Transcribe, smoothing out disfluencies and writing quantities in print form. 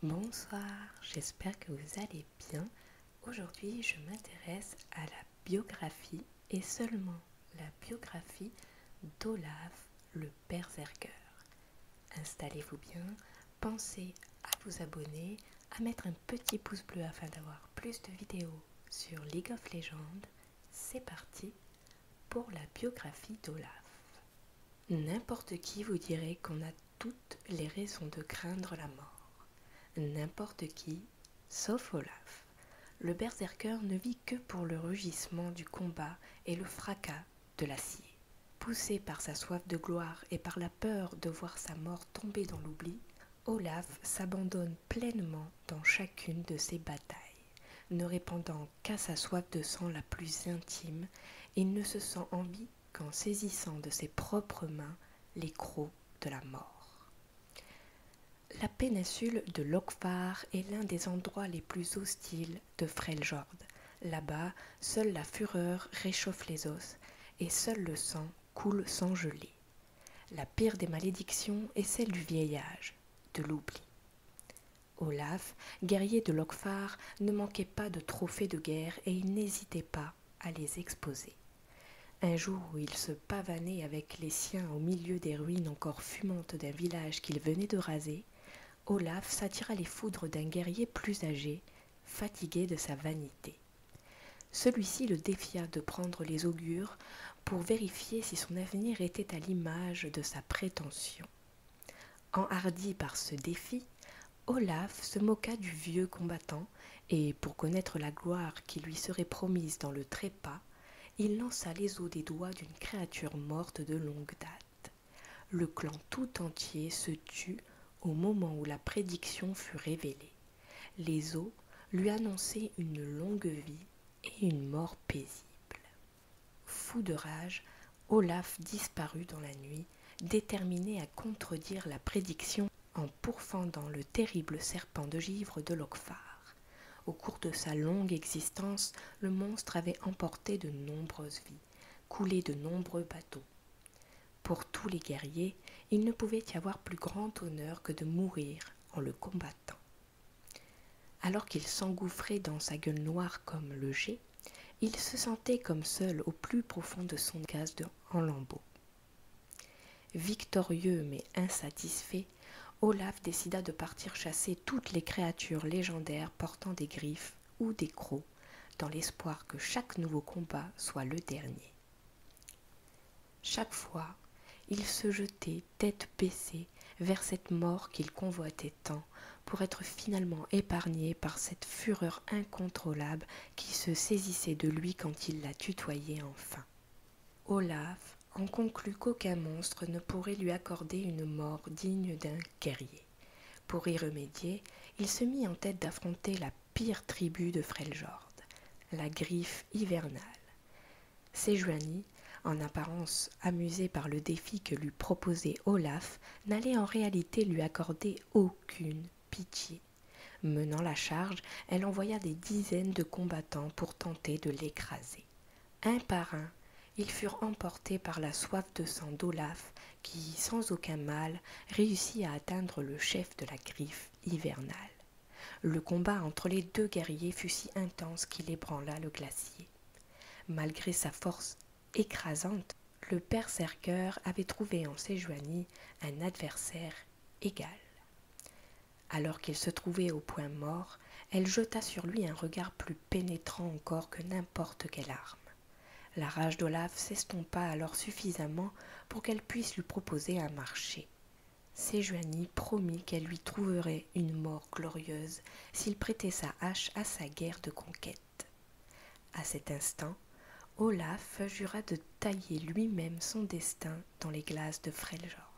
Bonsoir, j'espère que vous allez bien. Aujourd'hui, je m'intéresse à la biographie et seulement la biographie d'Olaf le Berserker. Installez-vous bien, pensez à vous abonner, à mettre un petit pouce bleu afin d'avoir plus de vidéos sur League of Legends. C'est parti pour la biographie d'Olaf. N'importe qui vous dirait qu'on a toutes les raisons de craindre la mort. N'importe qui, sauf Olaf. Le berserker ne vit que pour le rugissement du combat et le fracas de l'acier. Poussé par sa soif de gloire et par la peur de voir sa mort tomber dans l'oubli, Olaf s'abandonne pleinement dans chacune de ses batailles. Ne répondant qu'à sa soif de sang la plus intime, il ne se sent en vie qu'en saisissant de ses propres mains les crocs de la mort. La péninsule de Lokfar est l'un des endroits les plus hostiles de Freljord. Là-bas, seule la fureur réchauffe les os et seul le sang coule sans geler. La pire des malédictions est celle du vieillage, de l'oubli. Olaf, guerrier de Lokfar, ne manquait pas de trophées de guerre et il n'hésitait pas à les exposer. Un jour où il se pavanait avec les siens au milieu des ruines encore fumantes d'un village qu'il venait de raser, Olaf s'attira les foudres d'un guerrier plus âgé, fatigué de sa vanité. Celui-ci le défia de prendre les augures pour vérifier si son avenir était à l'image de sa prétention. Enhardi par ce défi, Olaf se moqua du vieux combattant et, pour connaître la gloire qui lui serait promise dans le trépas, il lança les os des doigts d'une créature morte de longue date. Le clan tout entier se tut au moment où la prédiction fut révélée. Les os lui annonçaient une longue vie et une mort paisible. Fou de rage, Olaf disparut dans la nuit, déterminé à contredire la prédiction en pourfendant le terrible serpent de givre de Lokfar. Au cours de sa longue existence, le monstre avait emporté de nombreuses vies, coulé de nombreux bateaux. Pour tous les guerriers, il ne pouvait y avoir plus grand honneur que de mourir en le combattant. Alors qu'il s'engouffrait dans sa gueule noire comme le jet, il se sentait comme seul au plus profond de son gaz en lambeaux. Victorieux mais insatisfait, Olaf décida de partir chasser toutes les créatures légendaires portant des griffes ou des crocs, dans l'espoir que chaque nouveau combat soit le dernier. Chaque fois, il se jetait tête baissée vers cette mort qu'il convoitait tant, pour être finalement épargné par cette fureur incontrôlable qui se saisissait de lui quand il la tutoyait enfin. Olaf en conclut qu'aucun monstre ne pourrait lui accorder une mort digne d'un guerrier. Pour y remédier, il se mit en tête d'affronter la pire tribu de Freljord, la griffe hivernale. Sejuani, en apparence amusée par le défi que lui proposait Olaf, n'allait en réalité lui accorder aucune pitié. Menant la charge, elle envoya des dizaines de combattants pour tenter de l'écraser. Un par un, ils furent emportés par la soif de sang d'Olaf qui, sans aucun mal, réussit à atteindre le chef de la griffe hivernale. Le combat entre les deux guerriers fut si intense qu'il ébranla le glacier. Malgré sa force écrasante, le berserker avait trouvé en Sejuani un adversaire égal. Alors qu'il se trouvait au point mort, elle jeta sur lui un regard plus pénétrant encore que n'importe quelle arme. La rage d'Olaf s'estompa alors suffisamment pour qu'elle puisse lui proposer un marché. Sejuani promit qu'elle lui trouverait une mort glorieuse s'il prêtait sa hache à sa guerre de conquête. À cet instant, Olaf jura de tailler lui-même son destin dans les glaces de Freljord.